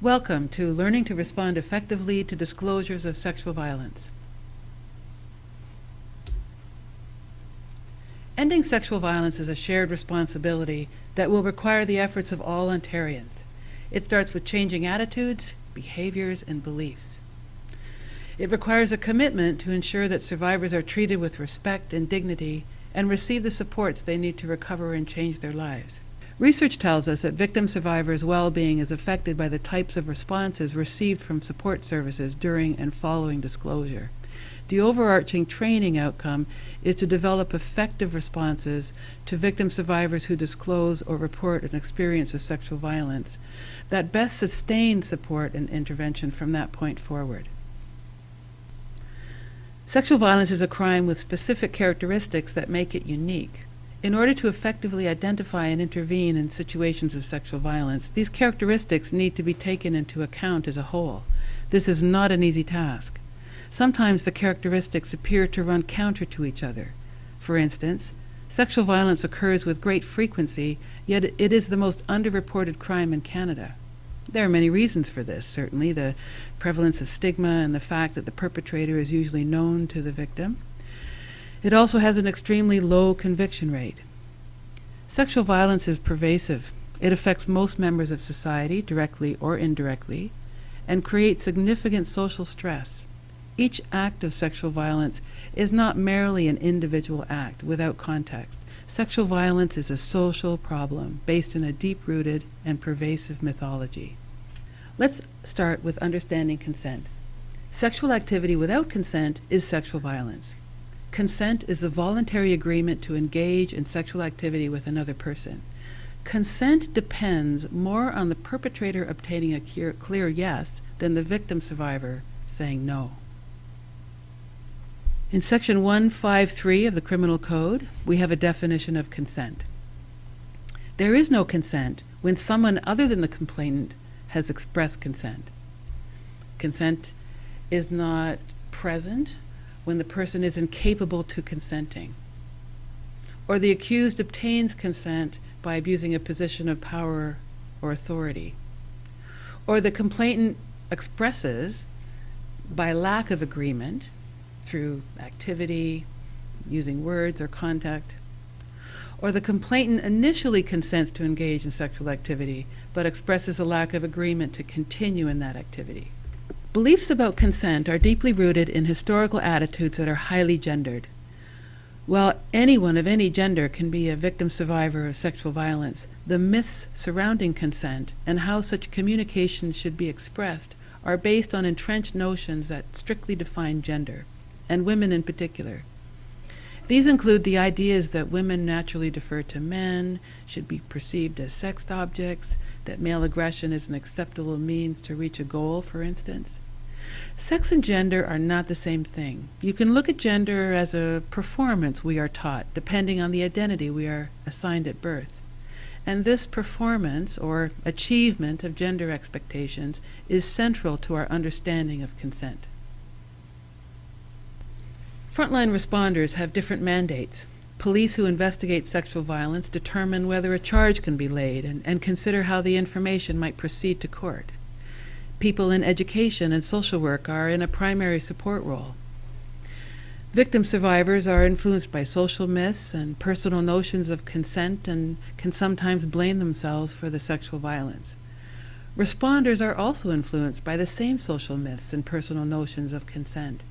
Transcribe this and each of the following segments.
Welcome to Learning to Respond Effectively to Disclosures of Sexual Violence. Ending sexual violence is a shared responsibility that will require the efforts of all Ontarians. It starts with changing attitudes, behaviors, and beliefs. It requires a commitment to ensure that survivors are treated with respect and dignity and receive the supports they need to recover and change their lives. Research tells us that victim survivors' well-being is affected by the types of responses received from support services during and following disclosure. The overarching training outcome is to develop effective responses to victim survivors who disclose or report an experience of sexual violence that best sustain support and intervention from that point forward. Sexual violence is a crime with specific characteristics that make it unique. In order to effectively identify and intervene in situations of sexual violence, these characteristics need to be taken into account as a whole. This is not an easy task. Sometimes the characteristics appear to run counter to each other. For instance, sexual violence occurs with great frequency, yet it is the most underreported crime in Canada. There are many reasons for this, certainly the prevalence of stigma and the fact that the perpetrator is usually known to the victim. It also has an extremely low conviction rate. Sexual violence is pervasive. It affects most members of society, directly or indirectly, and creates significant social stress. Each act of sexual violence is not merely an individual act without context. Sexual violence is a social problem based in a deep-rooted and pervasive mythology. Let's start with understanding consent. Sexual activity without consent is sexual violence. Consent is a voluntary agreement to engage in sexual activity with another person. Consent depends more on the perpetrator obtaining a clear yes than the victim survivor saying no. In Section 153 of the Criminal Code, we have a definition of consent. There is no consent when someone other than the complainant has expressed consent. Consent is not present when the person is incapable to consenting, or the accused obtains consent by abusing a position of power or authority, or the complainant expresses by lack of agreement through activity, using words or contact, or the complainant initially consents to engage in sexual activity but expresses a lack of agreement to continue in that activity. Beliefs about consent are deeply rooted in historical attitudes that are highly gendered. While anyone of any gender can be a victim survivor of sexual violence, the myths surrounding consent and how such communication should be expressed are based on entrenched notions that strictly define gender, and women in particular. These include the ideas that women naturally defer to men, should be perceived as sex objects, that male aggression is an acceptable means to reach a goal, for instance. Sex and gender are not the same thing. You can look at gender as a performance we are taught, depending on the identity we are assigned at birth. And this performance, or achievement of gender expectations, is central to our understanding of consent. Frontline responders have different mandates. Police who investigate sexual violence determine whether a charge can be laid and consider how the information might proceed to court. People in education and social work are in a primary support role. Victim survivors are influenced by social myths and personal notions of consent and can sometimes blame themselves for the sexual violence. Responders are also influenced by the same social myths and personal notions of consent.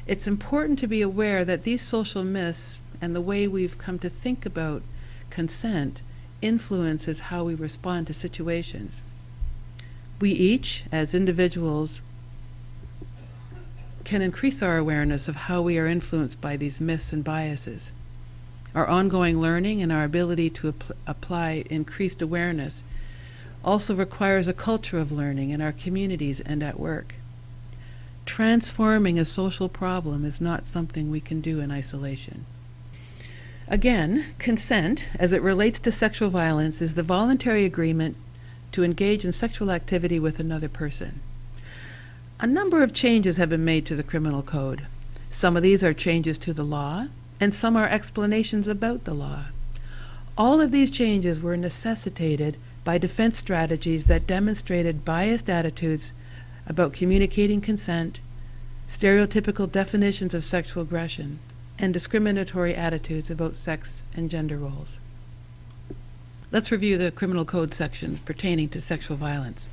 It's important to be aware that these social myths and the way we've come to think about consent influences how we respond to situations. We each, as individuals, can increase our awareness of how we are influenced by these myths and biases. Our ongoing learning and our ability to apply increased awareness also requires a culture of learning in our communities and at work. Transforming a social problem is not something we can do in isolation. Again, consent, as it relates to sexual violence, is the voluntary agreement to engage in sexual activity with another person. A number of changes have been made to the criminal code. Some of these are changes to the law, and some are explanations about the law. All of these changes were necessitated by defense strategies that demonstrated biased attitudes about communicating consent, stereotypical definitions of sexual aggression, and discriminatory attitudes about sex and gender roles. Let's review the criminal code sections pertaining to sexual violence.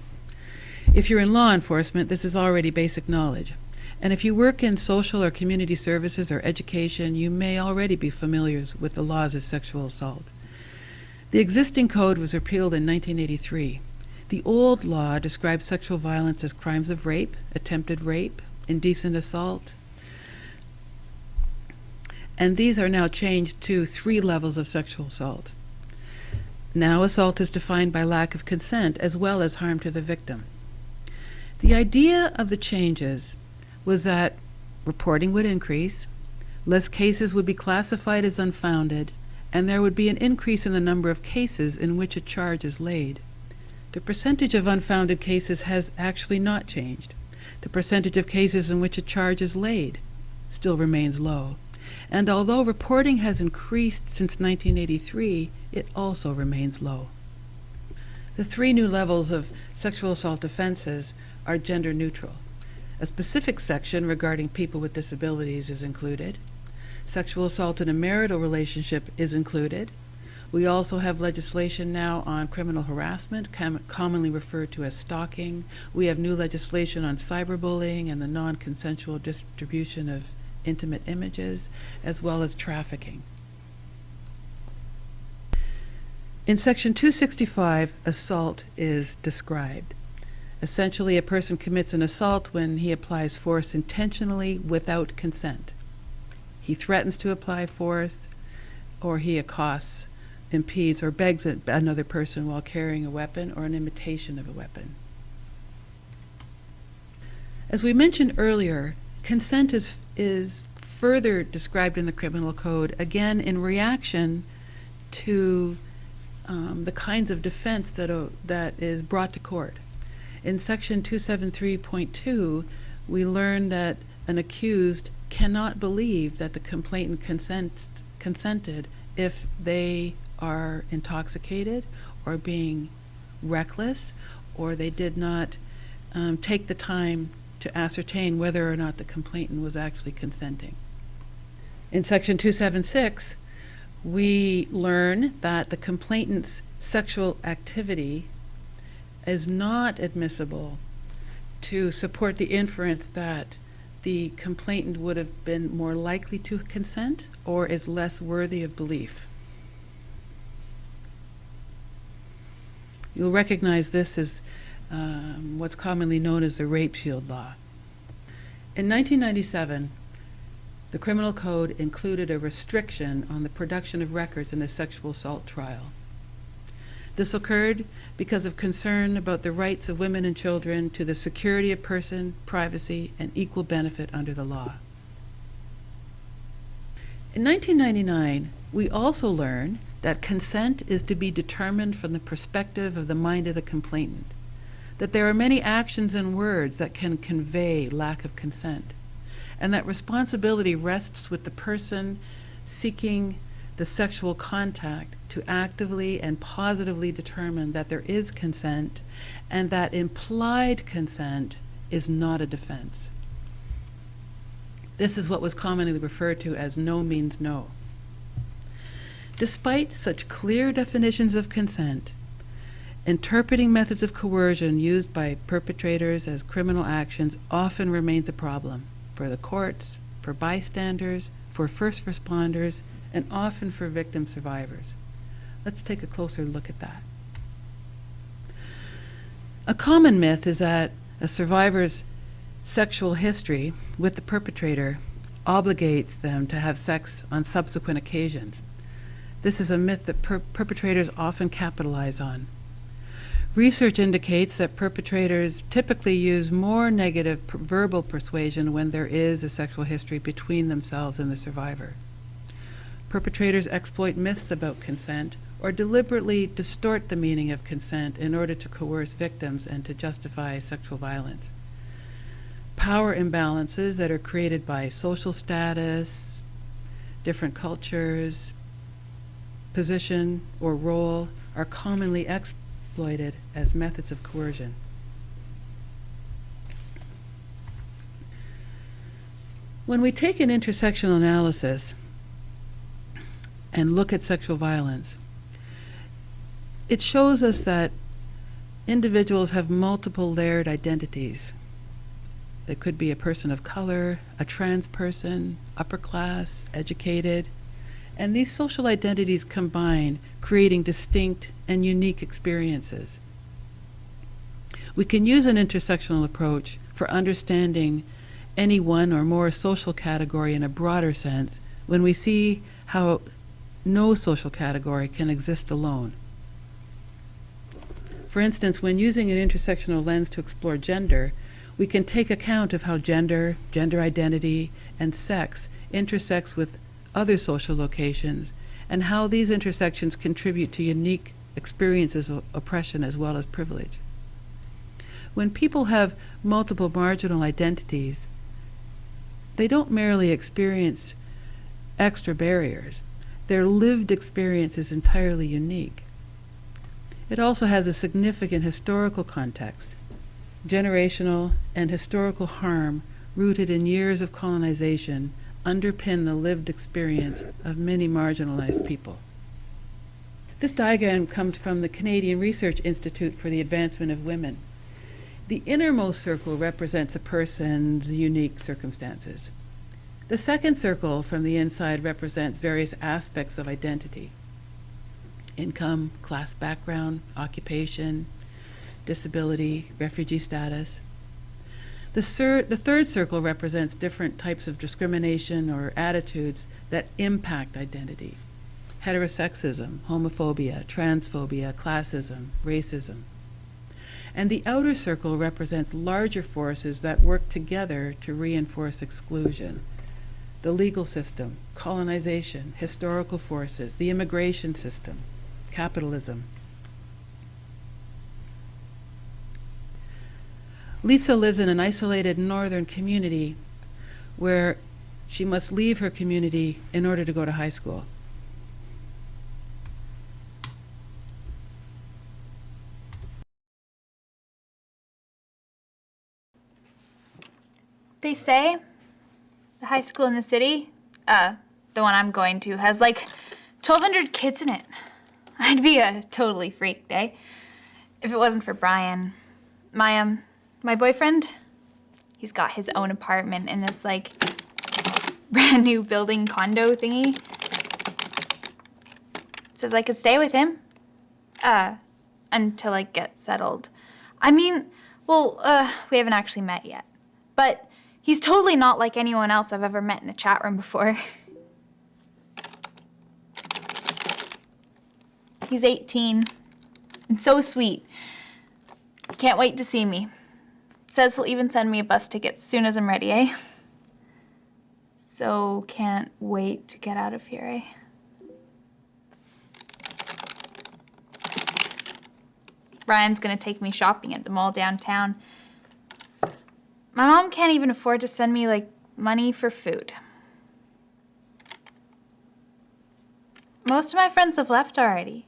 If you're in law enforcement, this is already basic knowledge. And if you work in social or community services or education, you may already be familiar with the laws of sexual assault. The existing code was repealed in 1983. The old law describes sexual violence as crimes of rape, attempted rape, indecent assault, and these are now changed to 3 levels of sexual assault. Now assault is defined by lack of consent as well as harm to the victim. The idea of the changes was that reporting would increase, less cases would be classified as unfounded, and there would be an increase in the number of cases in which a charge is laid. The percentage of unfounded cases has actually not changed. The percentage of cases in which a charge is laid still remains low. And although reporting has increased since 1983, it also remains low. The 3 new levels of sexual assault offenses are gender neutral. A specific section regarding people with disabilities is included. Sexual assault in a marital relationship is included. We also have legislation now on criminal harassment, commonly referred to as stalking. We have new legislation on cyberbullying and the non-consensual distribution of intimate images, as well as trafficking. In Section 265, assault is described. Essentially, a person commits an assault when he applies force intentionally without consent. He threatens to apply force, or he accosts, impedes, or begs another person while carrying a weapon or an imitation of a weapon. As we mentioned earlier, consent is further described in the criminal code, again in reaction to the kinds of defense that is brought to court. In Section 273.2, we learn that an accused cannot believe that the complainant consented if they are intoxicated or being reckless, or they did not take the time to ascertain whether or not the complainant was actually consenting. In Section 276, we learn that the complainant's sexual activity is not admissible to support the inference that the complainant would have been more likely to consent or is less worthy of belief. You'll recognize this as what's commonly known as the rape shield law. In 1997, the criminal code included a restriction on the production of records in a sexual assault trial. This occurred because of concern about the rights of women and children to the security of person, privacy, and equal benefit under the law. In 1999, we also learned that consent is to be determined from the perspective of the mind of the complainant, that there are many actions and words that can convey lack of consent, and that responsibility rests with the person seeking the sexual contact to actively and positively determine that there is consent, and that implied consent is not a defense. This is what was commonly referred to as no means no. Despite such clear definitions of consent, interpreting methods of coercion used by perpetrators as criminal actions often remains a problem for the courts, for bystanders, for first responders, and often for victim survivors. Let's take a closer look at that. A common myth is that a survivor's sexual history with the perpetrator obligates them to have sex on subsequent occasions. This is a myth that perpetrators often capitalize on. Research indicates that perpetrators typically use more negative verbal persuasion when there is a sexual history between themselves and the survivor. Perpetrators exploit myths about consent or deliberately distort the meaning of consent in order to coerce victims and to justify sexual violence. Power imbalances that are created by social status, different cultures, position, or role are commonly exploited exploited as methods of coercion. When we take an intersectional analysis and look at sexual violence, it shows us that individuals have multiple layered identities. There could be a person of color, a trans person, upper class, educated, and these social identities combine, creating distinct and unique experiences. We can use an intersectional approach for understanding any one or more social category in a broader sense when we see how no social category can exist alone. For instance, when using an intersectional lens to explore gender, we can take account of how gender, gender identity, and sex intersects with other social locations, and how these intersections contribute to unique experiences of oppression as well as privilege. When people have multiple marginal identities, they don't merely experience extra barriers. Their lived experience is entirely unique. It also has a significant historical context. Generational and historical harm rooted in years of colonization underpin the lived experience of many marginalized people. This diagram comes from the Canadian Research Institute for the Advancement of Women. The innermost circle represents a person's unique circumstances. The second circle from the inside represents various aspects of identity: income, class background, occupation, disability, refugee status. The third circle represents different types of discrimination or attitudes that impact identity: heterosexism, homophobia, transphobia, classism, racism. And the outer circle represents larger forces that work together to reinforce exclusion: the legal system, colonization, historical forces, the immigration system, capitalism. Lisa lives in an isolated northern community where she must leave her community in order to go to high school. They say the high school in the city, the one I'm going to, has like 1,200 kids in it. I'd be a totally freaked, eh? If it wasn't for Brian. My boyfriend, he's got his own apartment in this like brand new building condo thingy. Says I could stay with him, until I get settled. I mean, well, we haven't actually met yet, but he's totally not like anyone else I've ever met in a chat room before. He's 18 and so sweet. Can't wait to see me. Says he'll even send me a bus ticket as soon as I'm ready, eh? So can't wait to get out of here, eh? Ryan's gonna take me shopping at the mall downtown. My mom can't even afford to send me, like, money for food. Most of my friends have left already.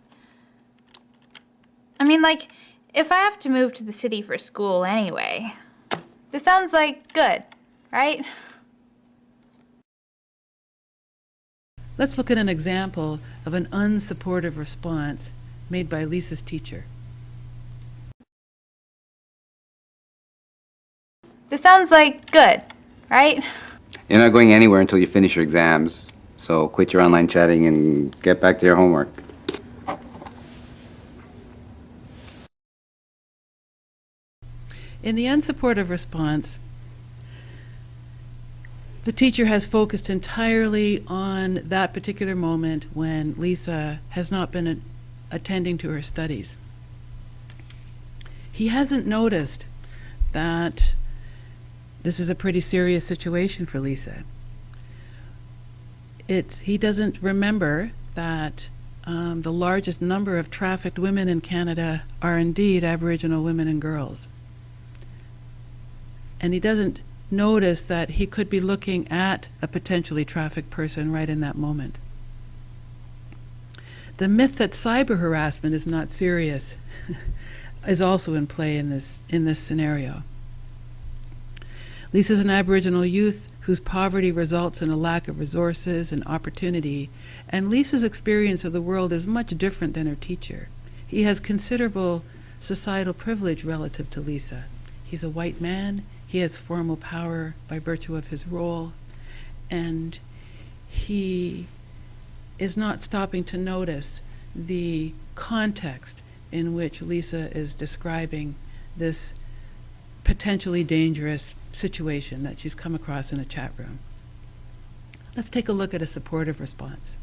I mean, like, if I have to move to the city for school anyway, this sounds like good, right? Let's look at an example of an unsupportive response made by Lisa's teacher. This sounds like good, right? You're not going anywhere until you finish your exams, so quit your online chatting and get back to your homework. In the unsupportive response, the teacher has focused entirely on that particular moment when Lisa has not been attending to her studies. He hasn't noticed that this is a pretty serious situation for Lisa. He doesn't remember that the largest number of trafficked women in Canada are indeed Aboriginal women and girls. And he doesn't notice that he could be looking at a potentially trafficked person right in that moment. The myth that cyber harassment is not serious is also in play in this scenario. Lisa's an Aboriginal youth whose poverty results in a lack of resources and opportunity, and Lisa's experience of the world is much different than her teacher. He has considerable societal privilege relative to Lisa. He's a white man, he has formal power by virtue of his role, and he is not stopping to notice the context in which Lisa is describing this potentially dangerous situation that she's come across in a chat room. Let's take a look at a supportive response.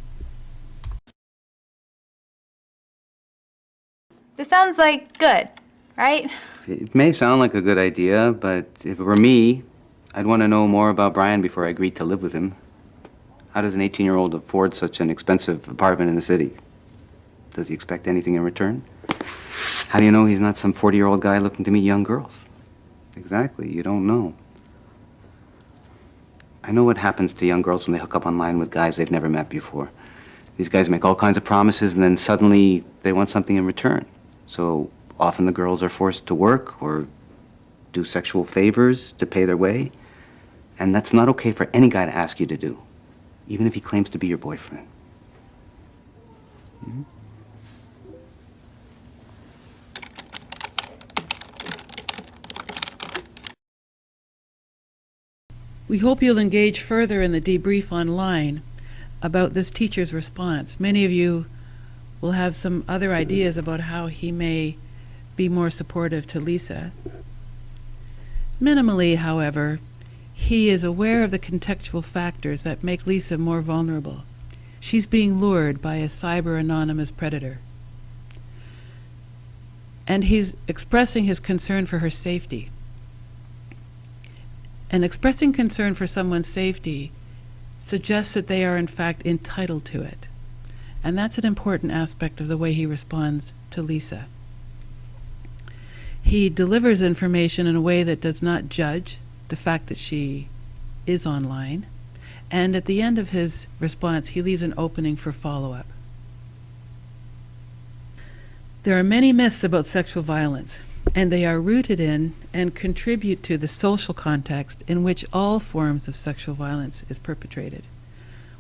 This sounds like good, right? It may sound like a good idea, but if it were me, I'd want to know more about Brian before I agreed to live with him. How does an 18-year-old afford such an expensive apartment in the city? Does he expect anything in return? How do you know he's not some 40-year-old guy looking to meet young girls? Exactly, you don't know. I know what happens to young girls when they hook up online with guys they've never met before. These guys make all kinds of promises and then suddenly they want something in return. So often the girls are forced to work or do sexual favors to pay their way. And that's not okay for any guy to ask you to do, even if he claims to be your boyfriend. Mm-hmm. We hope you'll engage further in the debrief online about this teacher's response. Many of you will have some other ideas about how he may be more supportive to Lisa. Minimally, however, he is aware of the contextual factors that make Lisa more vulnerable. She's being lured by a cyber anonymous predator. And he's expressing his concern for her safety. And expressing concern for someone's safety suggests that they are in fact entitled to it. And that's an important aspect of the way he responds to Lisa. He delivers information in a way that does not judge the fact that she is online. And at the end of his response, he leaves an opening for follow-up. There are many myths about sexual violence, and they are rooted in and contribute to the social context in which all forms of sexual violence is perpetrated.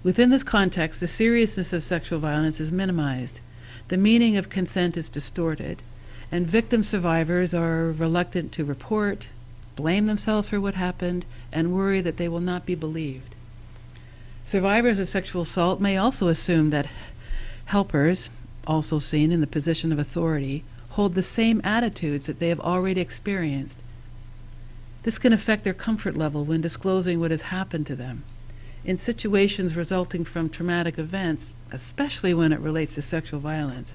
Within this context, the seriousness of sexual violence is minimized, the meaning of consent is distorted, and victim survivors are reluctant to report, blame themselves for what happened, and worry that they will not be believed. Survivors of sexual assault may also assume that helpers, also seen in the position of authority, hold the same attitudes that they have already experienced. This can affect their comfort level when disclosing what has happened to them. In situations resulting from traumatic events, especially when it relates to sexual violence,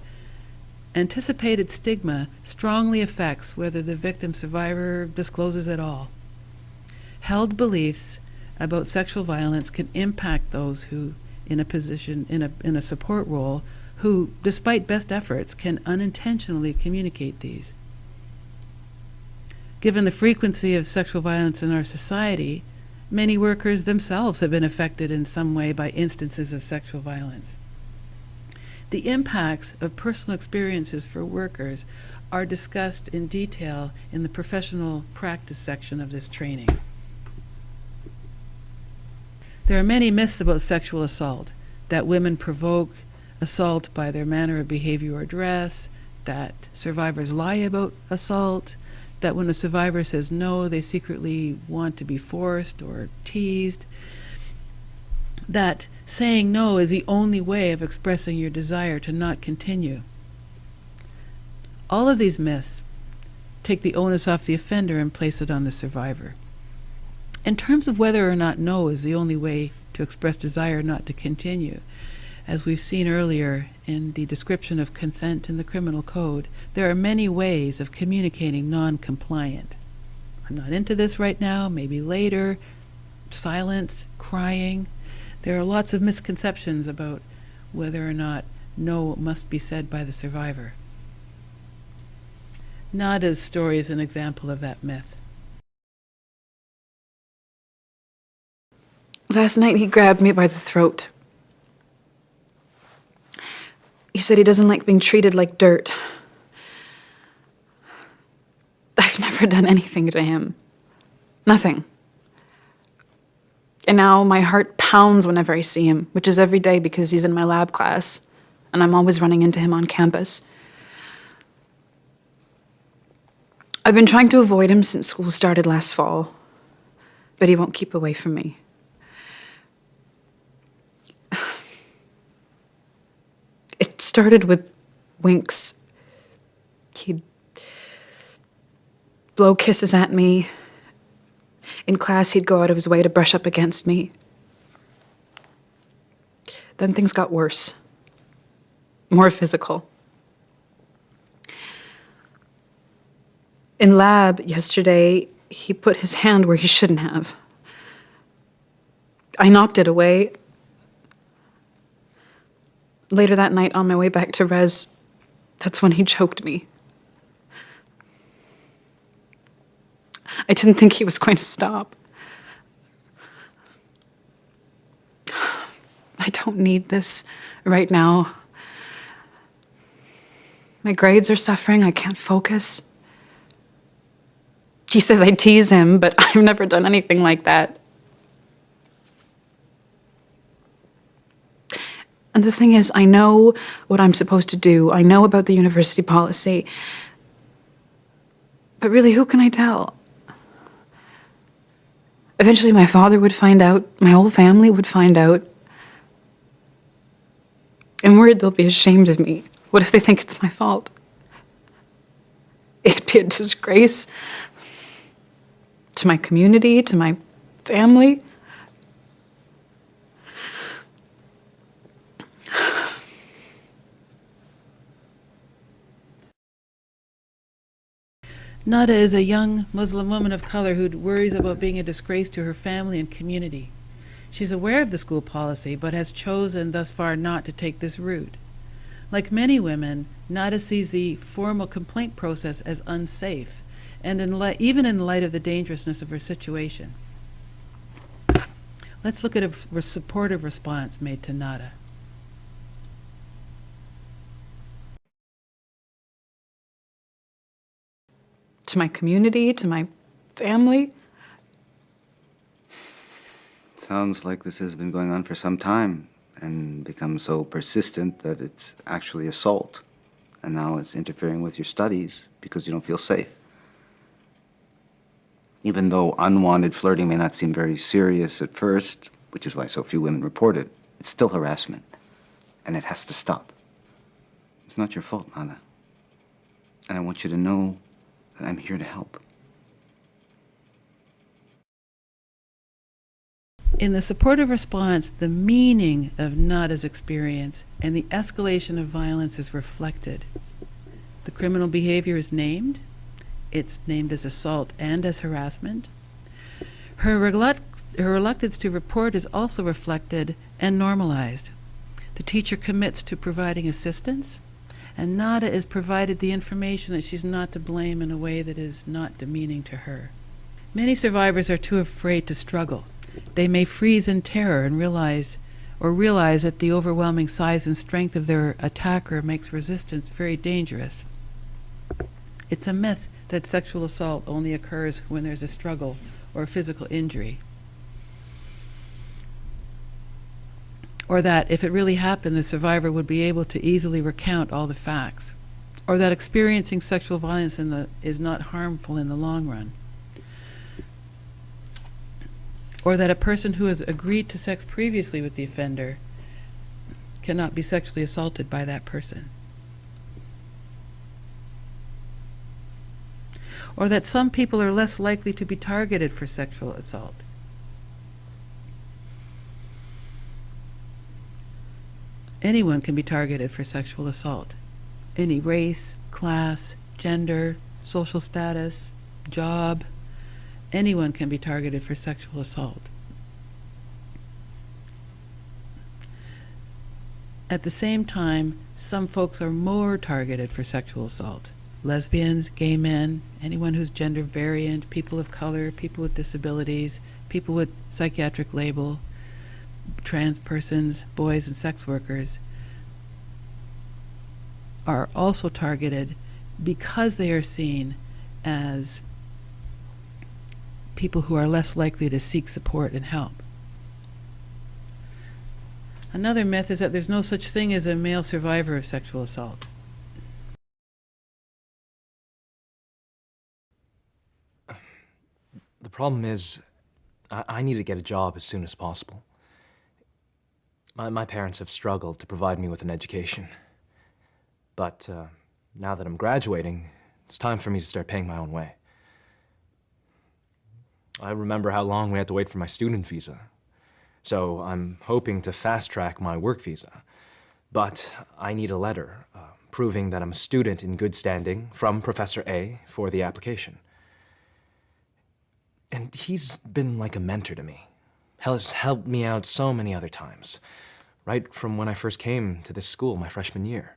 anticipated stigma strongly affects whether the victim survivor discloses at all. Held beliefs about sexual violence can impact those who, in a support role, who, despite best efforts, can unintentionally communicate these. Given the frequency of sexual violence in our society, many workers themselves have been affected in some way by instances of sexual violence. The impacts of personal experiences for workers are discussed in detail in the professional practice section of this training. There are many myths about sexual assault, that women provoke assault by their manner of behavior or dress, that survivors lie about assault, that when a survivor says no, they secretly want to be forced or teased, that saying no is the only way of expressing your desire to not continue. All of these myths take the onus off the offender and place it on the survivor. In terms of whether or not no is the only way to express desire not to continue, as we've seen earlier in the description of consent in the criminal code, there are many ways of communicating non-compliant. I'm not into this right now, maybe later, silence, crying. There are lots of misconceptions about whether or not no must be said by the survivor. Nada's story is an example of that myth. Last night he grabbed me by the throat. He said he doesn't like being treated like dirt. I've never done anything to him. Nothing. And now my heart pounds whenever I see him, which is every day because he's in my lab class, and I'm always running into him on campus. I've been trying to avoid him since school started last fall, but he won't keep away from me. It started with winks. He'd blow kisses at me. In class, he'd go out of his way to brush up against me. Then things got worse, more physical. In lab yesterday, he put his hand where he shouldn't have. I knocked it away. Later that night, on my way back to res, that's when he choked me. I didn't think he was going to stop. I don't need this right now. My grades are suffering. I can't focus. He says I tease him, but I've never done anything like that. And the thing is, I know what I'm supposed to do. I know about the university policy. But really, who can I tell? Eventually, my father would find out. My whole family would find out. I'm worried they'll be ashamed of me. What if they think it's my fault? It'd be a disgrace to my community, to my family. Nada is a young Muslim woman of color who worries about being a disgrace to her family and community. She's aware of the school policy, but has chosen thus far not to take this route. Like many women, Nada sees the formal complaint process as unsafe, and even in light of the dangerousness of her situation. Let's look at a supportive response made to Nada. To my community, to my family. Sounds like this has been going on for some time and become so persistent that it's actually assault. And now it's interfering with your studies because you don't feel safe. Even though unwanted flirting may not seem very serious at first, which is why so few women report it, it's still harassment. And it has to stop. It's not your fault, Nada. And I want you to know that I'm here to help. In the supportive response, the meaning of Nada's experience and the escalation of violence is reflected. The criminal behavior is named. It's named as assault and as harassment. Her reluctance to report is also reflected and normalized. The teacher commits to providing assistance, and Nada is provided the information that she's not to blame in a way that is not demeaning to her. Many survivors are too afraid to struggle. They may freeze in terror and realize that the overwhelming size and strength of their attacker makes resistance very dangerous. It's a myth that sexual assault only occurs when there's a struggle or a physical injury. Or that if it really happened, the survivor would be able to easily recount all the facts. Or that experiencing sexual violence is not harmful in the long run. Or that a person who has agreed to sex previously with the offender cannot be sexually assaulted by that person. Or that some people are less likely to be targeted for sexual assault. Anyone can be targeted for sexual assault. Any race, class, gender, social status, job, anyone can be targeted for sexual assault. At the same time, some folks are more targeted for sexual assault. Lesbians, gay men, anyone who's gender variant, people of color, people with disabilities, people with psychiatric label, trans persons, boys and sex workers. are also targeted because they are seen as people who are less likely to seek support and help. Another myth is that there's no such thing as a male survivor of sexual assault. The problem is, I need to get a job as soon as possible. My parents have struggled to provide me with an education. But now that I'm graduating, it's time for me to start paying my own way. I remember how long we had to wait for my student visa. So I'm hoping to fast-track my work visa. But I need a letter proving that I'm a student in good standing from Professor A for the application. And he's been like a mentor to me. Has helped me out so many other times, right from when I first came to this school my freshman year.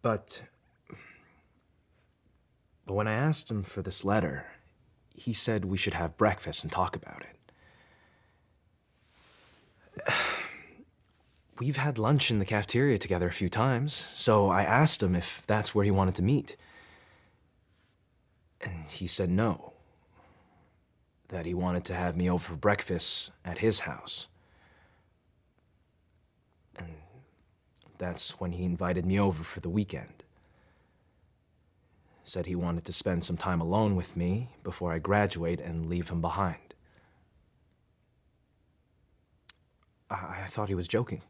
But when I asked him for this letter, he said we should have breakfast and talk about it. We've had lunch in the cafeteria together a few times, so I asked him if that's where he wanted to meet. And he said no, that he wanted to have me over for breakfast at his house. And that's when he invited me over for the weekend. Said he wanted to spend some time alone with me before I graduate and leave him behind. I thought he was joking.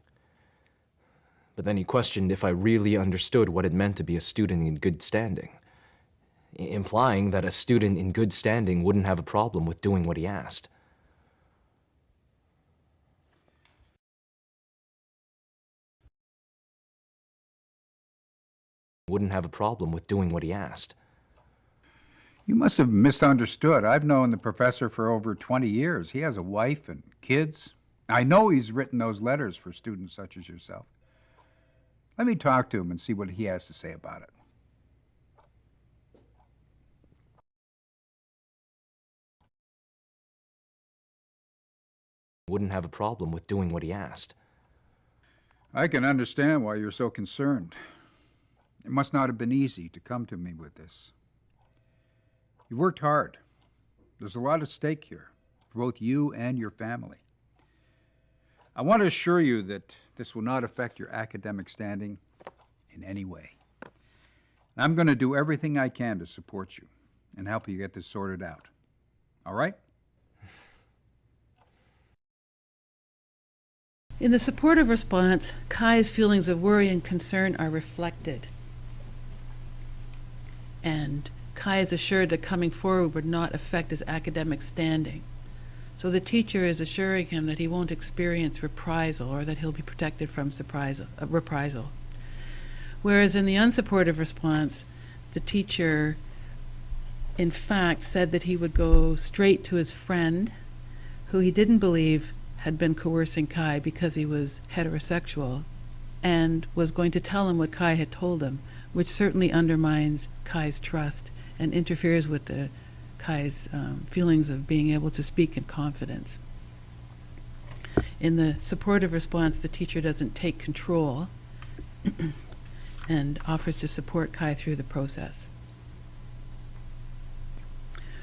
But then he questioned if I really understood what it meant to be a student in good standing, implying that a student in good standing wouldn't have a problem with doing what he asked. Wouldn't have a problem with doing what he asked. You must have misunderstood. I've known the professor for over 20 years. He has a wife and kids. I know he's written those letters for students such as yourself. Let me talk to him and see what he has to say about it. Wouldn't have a problem with doing what he asked. I can understand why you're so concerned. It must not have been easy to come to me with this. You worked hard. There's a lot at stake here, for both you and your family. I want to assure you that this will not affect your academic standing in any way. And I'm going to do everything I can to support you and help you get this sorted out. All right? In the supportive response, Kai's feelings of worry and concern are reflected. And Kai is assured that coming forward would not affect his academic standing. So the teacher is assuring him that he won't experience reprisal or that he'll be protected from reprisal. Whereas in the unsupportive response, the teacher, in fact, said that he would go straight to his friend, who he didn't believe had been coercing Kai because he was heterosexual, and was going to tell him what Kai had told him, which certainly undermines Kai's trust and interferes with Kai's feelings of being able to speak in confidence. In the supportive response, the teacher doesn't take control and offers to support Kai through the process.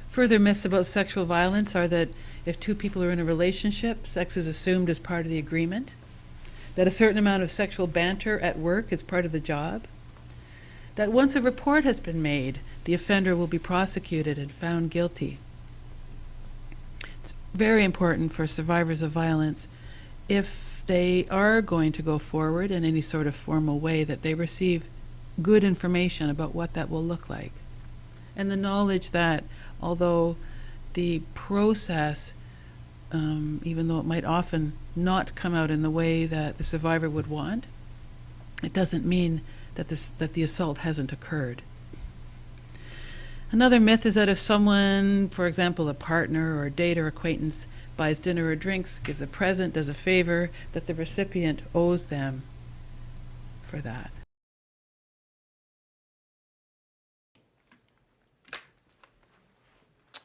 Further myths about sexual violence are that if two people are in a relationship, sex is assumed as part of the agreement, that a certain amount of sexual banter at work is part of the job, that once a report has been made, the offender will be prosecuted and found guilty. It's very important for survivors of violence, if they are going to go forward in any sort of formal way, that they receive good information about what that will look like. And the knowledge that although the process, even though it might often not come out in the way that the survivor would want, it doesn't mean that the assault hasn't occurred. Another myth is that if someone, for example, a partner or a date or acquaintance, buys dinner or drinks, gives a present, does a favor, that the recipient owes them for that.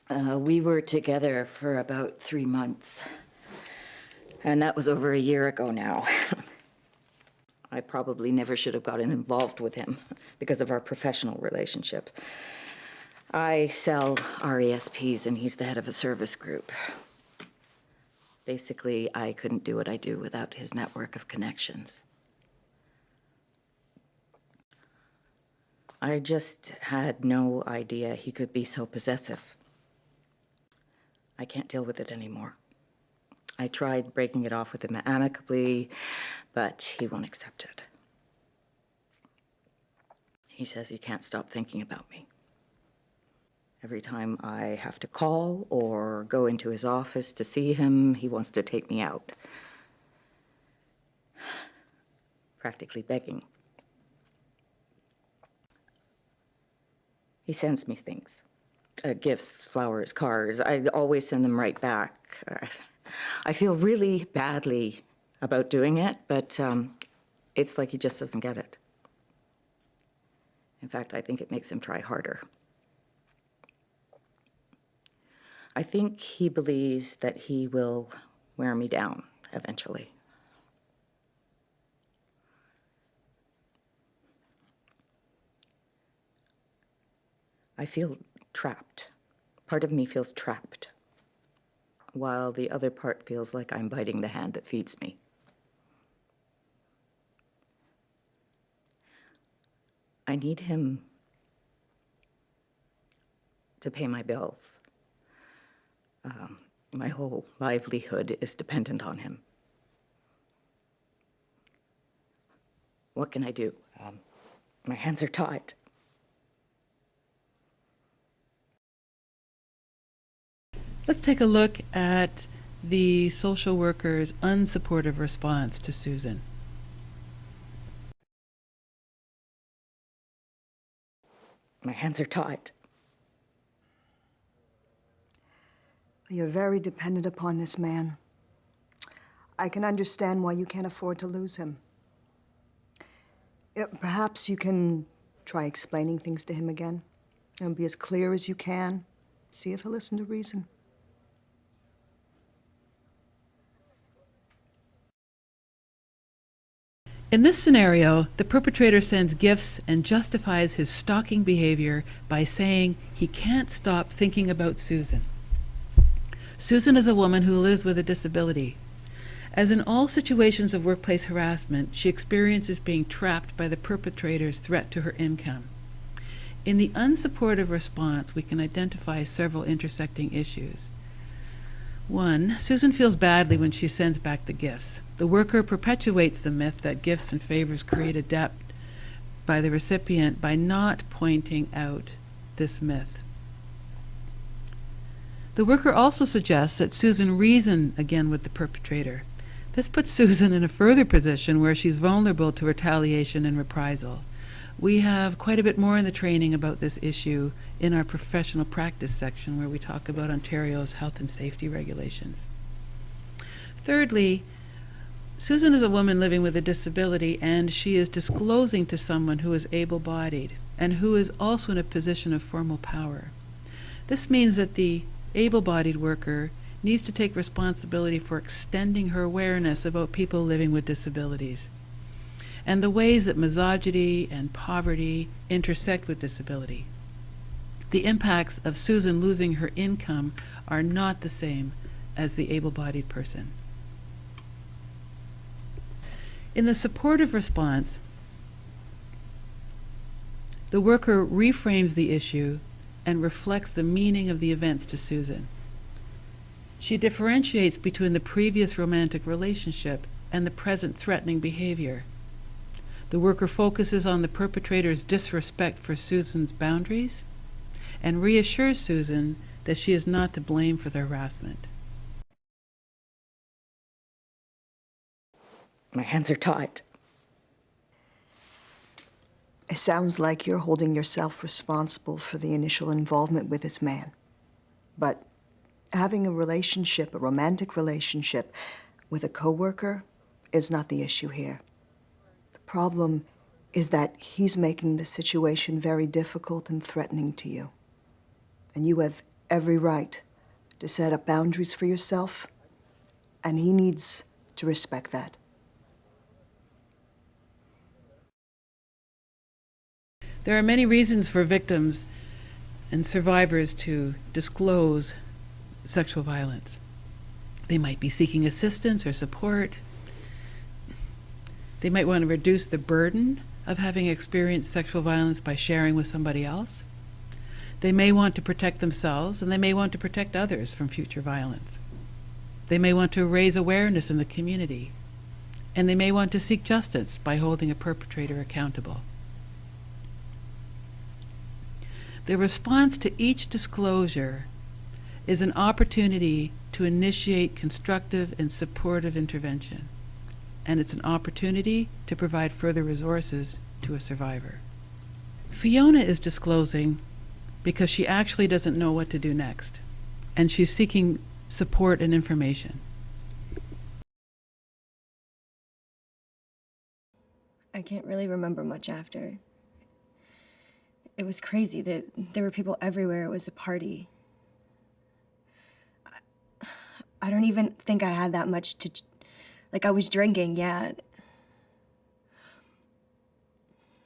We were together for about 3 months, and that was over a year ago now. I probably never should have gotten involved with him because of our professional relationship. I sell RESPs and he's the head of a service group. Basically, I couldn't do what I do without his network of connections. I just had no idea he could be so possessive. I can't deal with it anymore. I tried breaking it off with him amicably, but he won't accept it. He says he can't stop thinking about me. Every time I have to call or go into his office to see him, he wants to take me out. Practically begging. He sends me things. Gifts, flowers, cars. I always send them right back. I feel really badly about doing it, but it's like he just doesn't get it. In fact, I think it makes him try harder. I think he believes that he will wear me down eventually. I feel trapped. Part of me feels trapped, while the other part feels like I'm biting the hand that feeds me. I need him to pay my bills. My whole livelihood is dependent on him. What can I do? My hands are tied. Let's take a look at the social worker's unsupportive response to Susan. My hands are tied. You're very dependent upon this man. I can understand why you can't afford to lose him. Perhaps you can try explaining things to him again. And be as clear as you can. See if he'll listen to reason. In this scenario, the perpetrator sends gifts and justifies his stalking behavior by saying he can't stop thinking about Susan. Susan is a woman who lives with a disability. As in all situations of workplace harassment, she experiences being trapped by the perpetrator's threat to her income. In the unsupportive response, we can identify several intersecting issues. 1, Susan feels badly when she sends back the gifts. The worker perpetuates the myth that gifts and favors create a debt by the recipient by not pointing out this myth. The worker also suggests that Susan reason again with the perpetrator. This puts Susan in a further position where she's vulnerable to retaliation and reprisal. We have quite a bit more in the training about this issue in our professional practice section where we talk about Ontario's health and safety regulations. Thirdly, Susan is a woman living with a disability and she is disclosing to someone who is able-bodied and who is also in a position of formal power. This means that the able-bodied worker needs to take responsibility for extending her awareness about people living with disabilities and the ways that misogyny and poverty intersect with disability. The impacts of Susan losing her income are not the same as the able-bodied person. In the supportive response, the worker reframes the issue and reflects the meaning of the events to Susan. She differentiates between the previous romantic relationship and the present threatening behavior. The worker focuses on the perpetrator's disrespect for Susan's boundaries and reassures Susan that she is not to blame for the harassment. My hands are tied. It sounds like you're holding yourself responsible for the initial involvement with this man. But having a relationship, a romantic relationship, with a coworker is not the issue here. The problem is that he's making the situation very difficult and threatening to you. And you have every right to set up boundaries for yourself, and he needs to respect that. There are many reasons for victims and survivors to disclose sexual violence. They might be seeking assistance or support. They might want to reduce the burden of having experienced sexual violence by sharing with somebody else. They may want to protect themselves, and they may want to protect others from future violence. They may want to raise awareness in the community, and they may want to seek justice by holding a perpetrator accountable. The response to each disclosure is an opportunity to initiate constructive and supportive intervention, and it's an opportunity to provide further resources to a survivor. Fiona is disclosing because she actually doesn't know what to do next, and she's seeking support and information. I can't really remember much after. It was crazy that there were people everywhere. It was a party. I don't even think I had that much to... Like, I was drinking, yeah.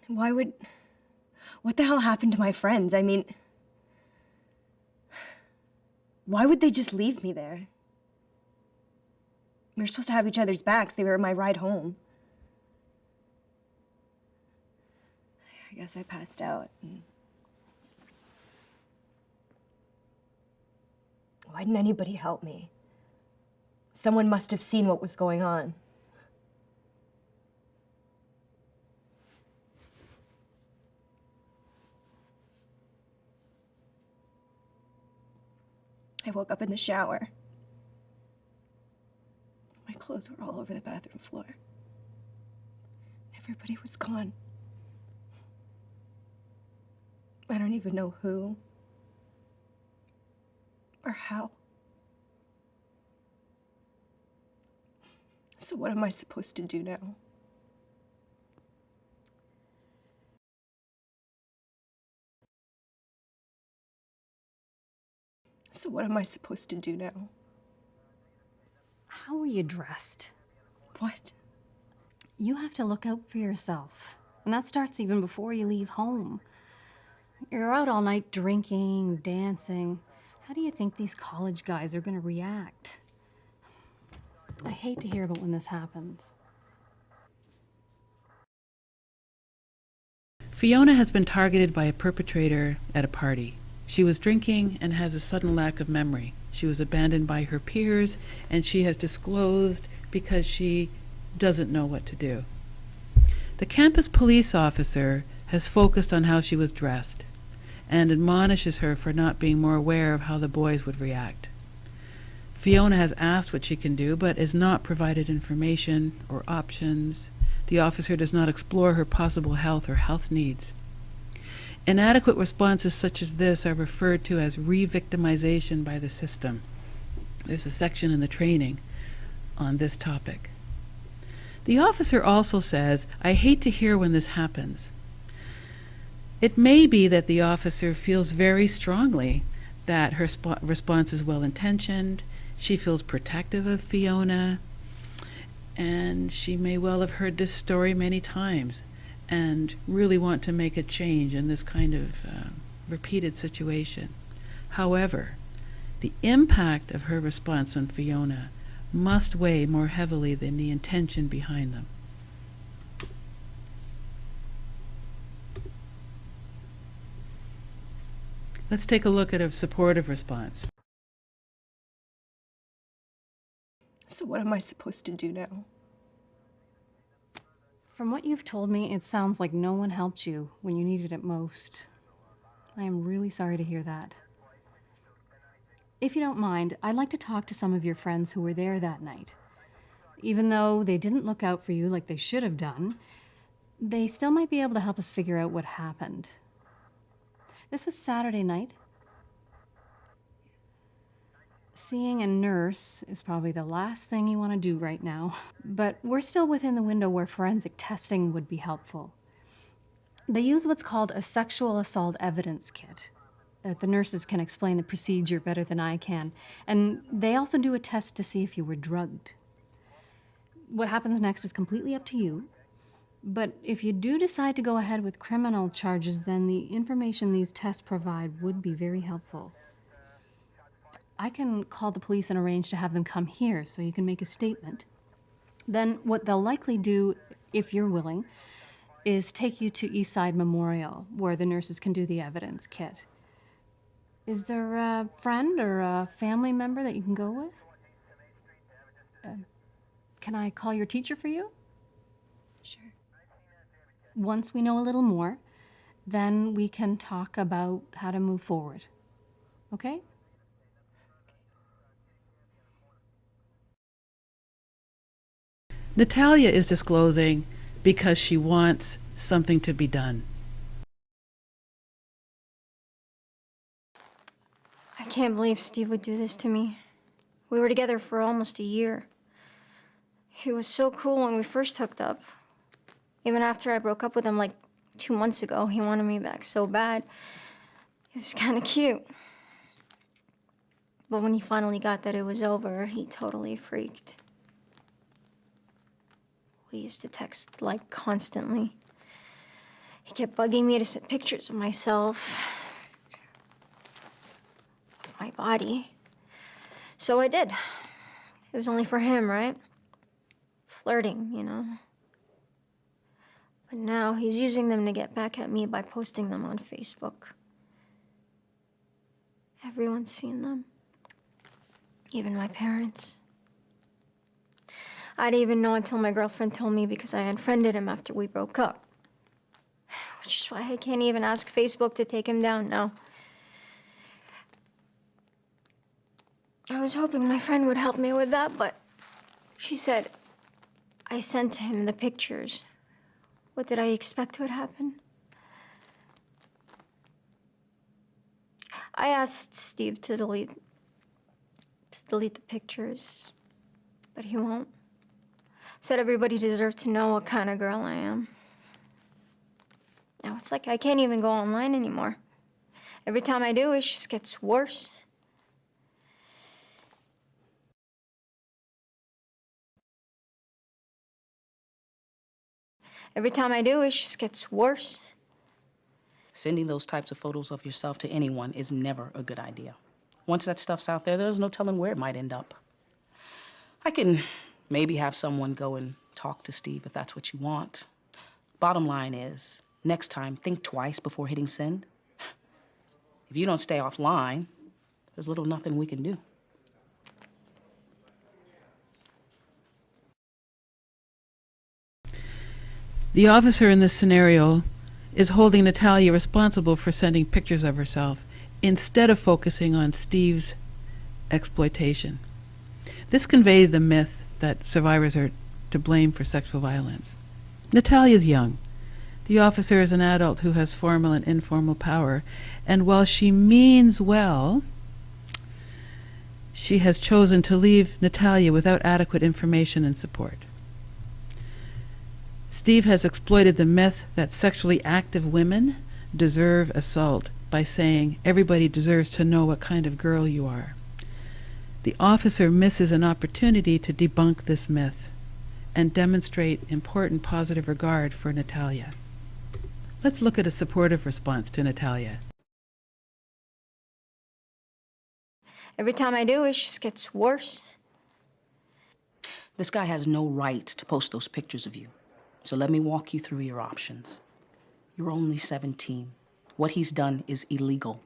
What the hell happened to my friends? I mean... Why would they just leave me there? We were supposed to have each other's backs. They were my ride home. I guess I passed out. Why didn't anybody help me? Someone must have seen what was going on. I woke up in the shower. My clothes were all over the bathroom floor. Everybody was gone. I don't even know who or how. So what am I supposed to do now? So what am I supposed to do now? How were you dressed? What? You have to look out for yourself. And that starts even before you leave home. You're out all night drinking, dancing. How do you think these college guys are going to react? I hate to hear about when this happens. Fiona has been targeted by a perpetrator at a party. She was drinking and has a sudden lack of memory. She was abandoned by her peers, and she has disclosed because she doesn't know what to do. The campus police officer has focused on how she was dressed and admonishes her for not being more aware of how the boys would react. Fiona has asked what she can do, but is not provided information or options. The officer does not explore her possible health or health needs. Inadequate responses such as this are referred to as re-victimization by the system. There's a section in the training on this topic. The officer also says, "I hate to hear when this happens." It may be that the officer feels very strongly that her response is well-intentioned. She feels protective of Fiona, and she may well have heard this story many times and really want to make a change in this kind of repeated situation. However, the impact of her response on Fiona must weigh more heavily than the intention behind them. Let's take a look at a supportive response. So what am I supposed to do now? From what you've told me, it sounds like no one helped you when you needed it most. I am really sorry to hear that. If you don't mind, I'd like to talk to some of your friends who were there that night. Even though they didn't look out for you like they should have done, they still might be able to help us figure out what happened. This was Saturday night. Seeing a nurse is probably the last thing you want to do right now, but we're still within the window where forensic testing would be helpful. They use what's called a sexual assault evidence kit. The nurses can explain the procedure better than I can, and they also do a test to see if you were drugged. What happens next is completely up to you, But if you do decide to go ahead with criminal charges, then the information these tests provide would be very helpful. I can call the police and arrange to have them come here so you can make a statement. Then what they'll likely do, if you're willing, is take you to Eastside Memorial, where the nurses can do the evidence kit. Is there a friend or a family member that you can go with? Can I call your teacher for you? Sure. Once we know a little more, then we can talk about how to move forward. Okay? Natalia is disclosing because she wants something to be done. I can't believe Steve would do this to me. We were together for almost a year. He was so cool when we first hooked up. Even after I broke up with him like 2 months ago, he wanted me back so bad. It was kind of cute. But when he finally got that it was over, he totally freaked. We used to text like constantly. He kept bugging me to send pictures of myself, of my body. So I did. It was only for him, right? Flirting, you know. But now he's using them to get back at me by posting them on Facebook. Everyone's seen them. Even my parents. I didn't even know until my girlfriend told me because I unfriended him after we broke up. Which is why I can't even ask Facebook to take him down now. I was hoping my friend would help me with that, but she said I sent him the pictures. What did I expect would happen? I asked Steve to delete the pictures, but he won't. Said everybody deserves to know what kind of girl I am. Now it's like I can't even go online anymore. Every time I do, it just gets worse. Every time I do, it just gets worse. Sending those types of photos of yourself to anyone is never a good idea. Once that stuff's out there, there's no telling where it might end up. I can maybe have someone go and talk to Steve if that's what you want. Bottom line is, next time, think twice before hitting send. If you don't stay offline, there's little nothing we can do. The officer in this scenario is holding Natalia responsible for sending pictures of herself instead of focusing on Steve's exploitation. This conveyed the myth that survivors are to blame for sexual violence. Natalia's young. The officer is an adult who has formal and informal power, and while she means well, she has chosen to leave Natalia without adequate information and support. Steve has exploited the myth that sexually active women deserve assault by saying everybody deserves to know what kind of girl you are. The officer misses an opportunity to debunk this myth and demonstrate important positive regard for Natalia. Let's look at a supportive response to Natalia. Every time I do, it just gets worse. This guy has no right to post those pictures of you. So let me walk you through your options. You're only 17. What he's done is illegal.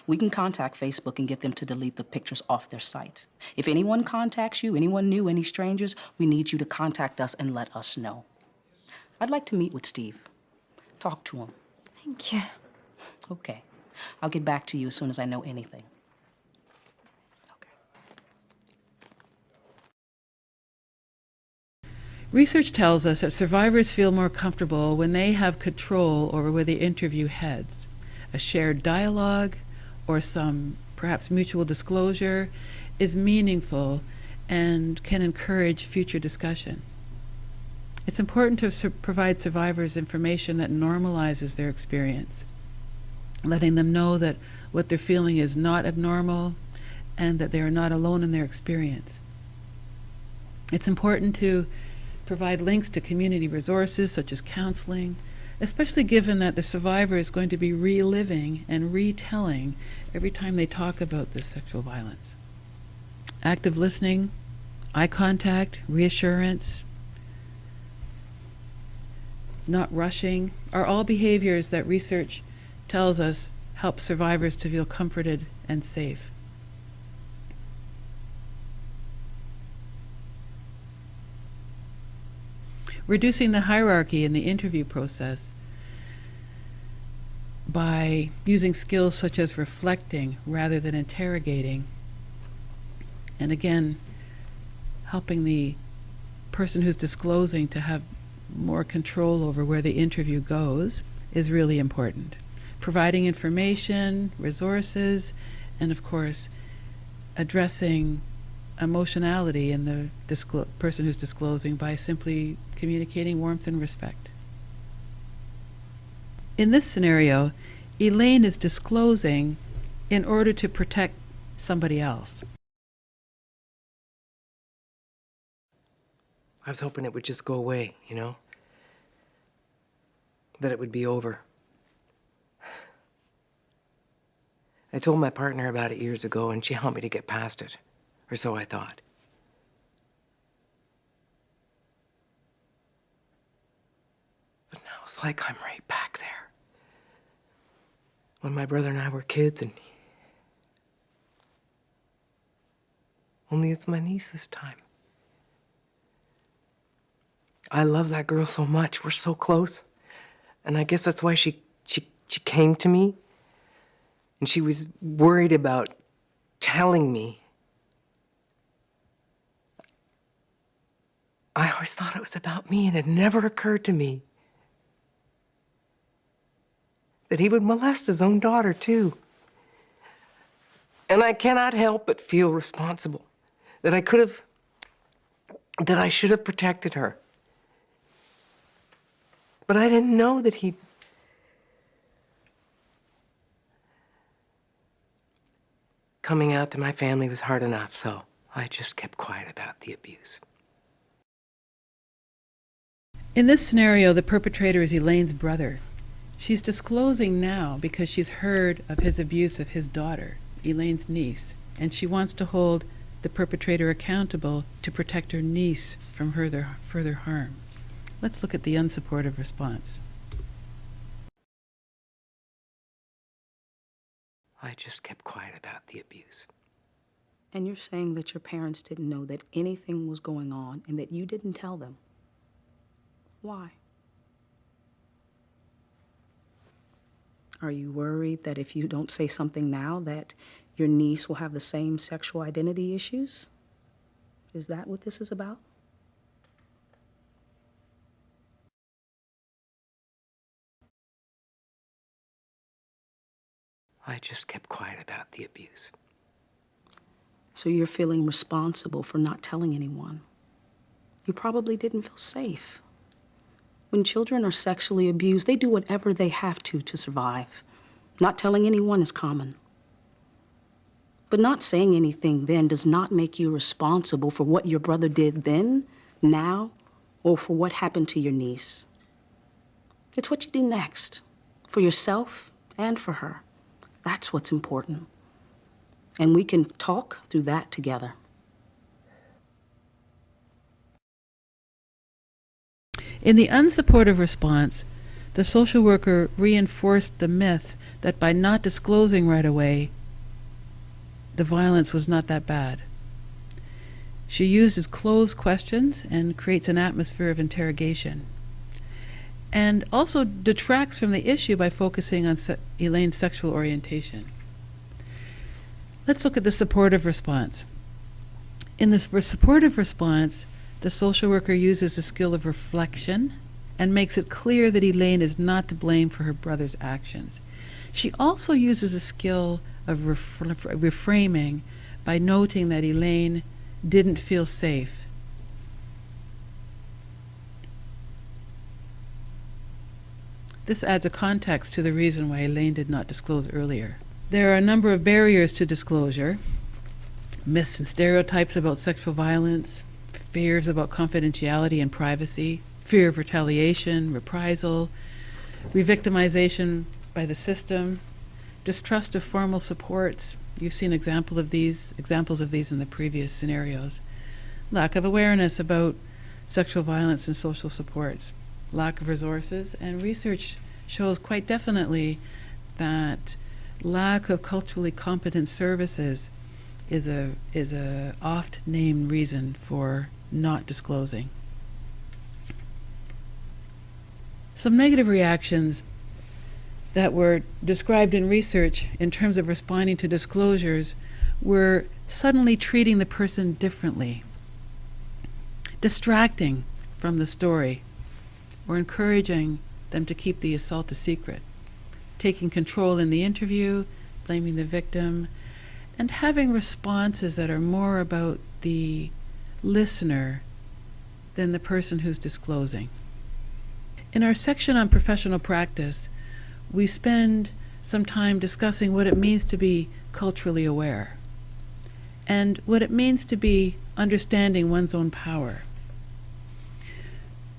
We can contact Facebook and get them to delete the pictures off their site. If anyone contacts you, anyone new, any strangers, we need you to contact us and let us know. I'd like to meet with Steve. Talk to him. Thank you. Okay. I'll get back to you as soon as I know anything. Research tells us that survivors feel more comfortable when they have control over where the interview heads. A shared dialogue or some perhaps mutual disclosure is meaningful and can encourage future discussion. It's important to provide survivors information that normalizes their experience, letting them know that what they're feeling is not abnormal and that they are not alone in their experience. It's important to provide links to community resources such as counseling, especially given that the survivor is going to be reliving and retelling every time they talk about this sexual violence. Active listening, eye contact, reassurance, not rushing, are all behaviors that research tells us help survivors to feel comforted and safe. Reducing the hierarchy in the interview process by using skills such as reflecting rather than interrogating. And again, helping the person who's disclosing to have more control over where the interview goes is really important. Providing information, resources, and of course, addressing emotionality in the person who's disclosing by simply communicating warmth and respect. In this scenario, Elaine is disclosing in order to protect somebody else. I was hoping it would just go away, you know? That it would be over. I told my partner about it years ago, and she helped me to get past it. Or so I thought. But now it's like I'm right back there. When my brother and I were kids, and only it's my niece this time. I love that girl so much. We're so close. And I guess that's why she came to me. And she was worried about telling me. I always thought it was about me, and it never occurred to me that he would molest his own daughter, too. And I cannot help but feel responsible, that I should have protected her. But I didn't know that he'd... Coming out to my family was hard enough, so I just kept quiet about the abuse. In this scenario, the perpetrator is Elaine's brother. She's disclosing now because she's heard of his abuse of his daughter, Elaine's niece, and she wants to hold the perpetrator accountable to protect her niece from further harm. Let's look at the unsupportive response. I just kept quiet about the abuse. And you're saying that your parents didn't know that anything was going on and that you didn't tell them? Why? Are you worried that if you don't say something now that your niece will have the same sexual identity issues? Is that what this is about? I just kept quiet about the abuse. So you're feeling responsible for not telling anyone. You probably didn't feel safe. When children are sexually abused, they do whatever they have to survive. Not telling anyone is common. But not saying anything then does not make you responsible for what your brother did then, now, or for what happened to your niece. It's what you do next, for yourself and for her. That's what's important. And we can talk through that together. In the unsupportive response, the social worker reinforced the myth that by not disclosing right away, the violence was not that bad. She uses closed questions and creates an atmosphere of interrogation, and also detracts from the issue by focusing on Elaine's sexual orientation. Let's look at the supportive response. In the supportive response, the social worker uses the skill of reflection and makes it clear that Elaine is not to blame for her brother's actions. She also uses a skill of reframing by noting that Elaine didn't feel safe. This adds a context to the reason why Elaine did not disclose earlier. There are a number of barriers to disclosure: myths and stereotypes about sexual violence, fears about confidentiality and privacy, fear of retaliation, reprisal, re-victimization by the system, distrust of formal supports. You've seen examples of these in the previous scenarios. Lack of awareness about sexual violence and social supports, lack of resources, and research shows quite definitely that lack of culturally competent services is a oft named reason for not disclosing. Some negative reactions that were described in research in terms of responding to disclosures were suddenly treating the person differently, distracting from the story, or encouraging them to keep the assault a secret, taking control in the interview, blaming the victim, and having responses that are more about the listener than the person who's disclosing. In our section on professional practice, we spend some time discussing what it means to be culturally aware and what it means to be understanding one's own power.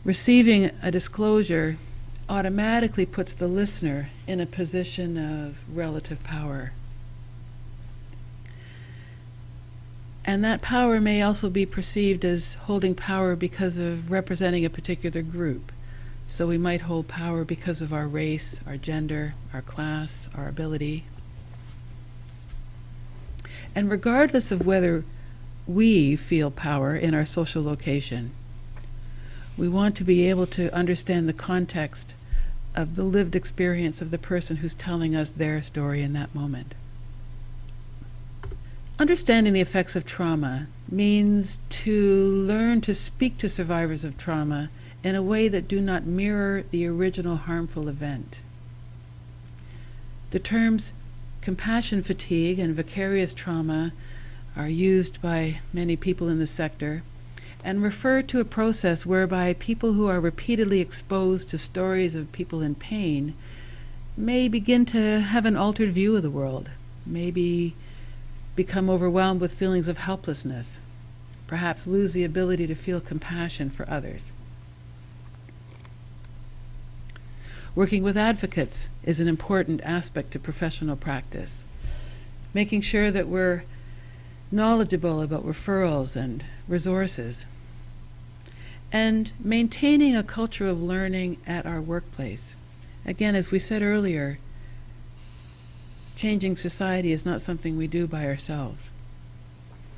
Receiving a disclosure automatically puts the listener in a position of relative power. And that power may also be perceived as holding power because of representing a particular group. So we might hold power because of our race, our gender, our class, our ability. And regardless of whether we feel power in our social location, we want to be able to understand the context of the lived experience of the person who's telling us their story in that moment. Understanding the effects of trauma means to learn to speak to survivors of trauma in a way that do not mirror the original harmful event. The terms compassion fatigue and vicarious trauma are used by many people in the sector and refer to a process whereby people who are repeatedly exposed to stories of people in pain may begin to have an altered view of the world, maybe become overwhelmed with feelings of helplessness, perhaps lose the ability to feel compassion for others. Working with advocates is an important aspect to professional practice. Making sure that we're knowledgeable about referrals and resources. And maintaining a culture of learning at our workplace. Again, as we said earlier, changing society is not something we do by ourselves.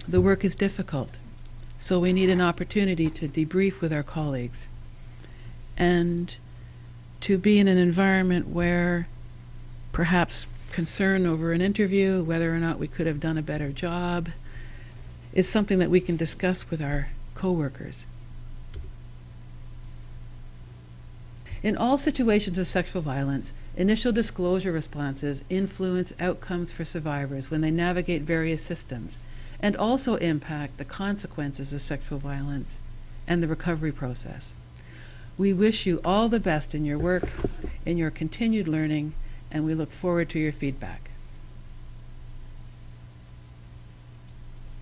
The work is difficult, so we need an opportunity to debrief with our colleagues and to be in an environment where perhaps concern over an interview, whether or not we could have done a better job, is something that we can discuss with our coworkers. In all situations of sexual violence, initial disclosure responses influence outcomes for survivors when they navigate various systems, and also impact the consequences of sexual violence and the recovery process. We wish you all the best in your work, in your continued learning, and we look forward to your feedback.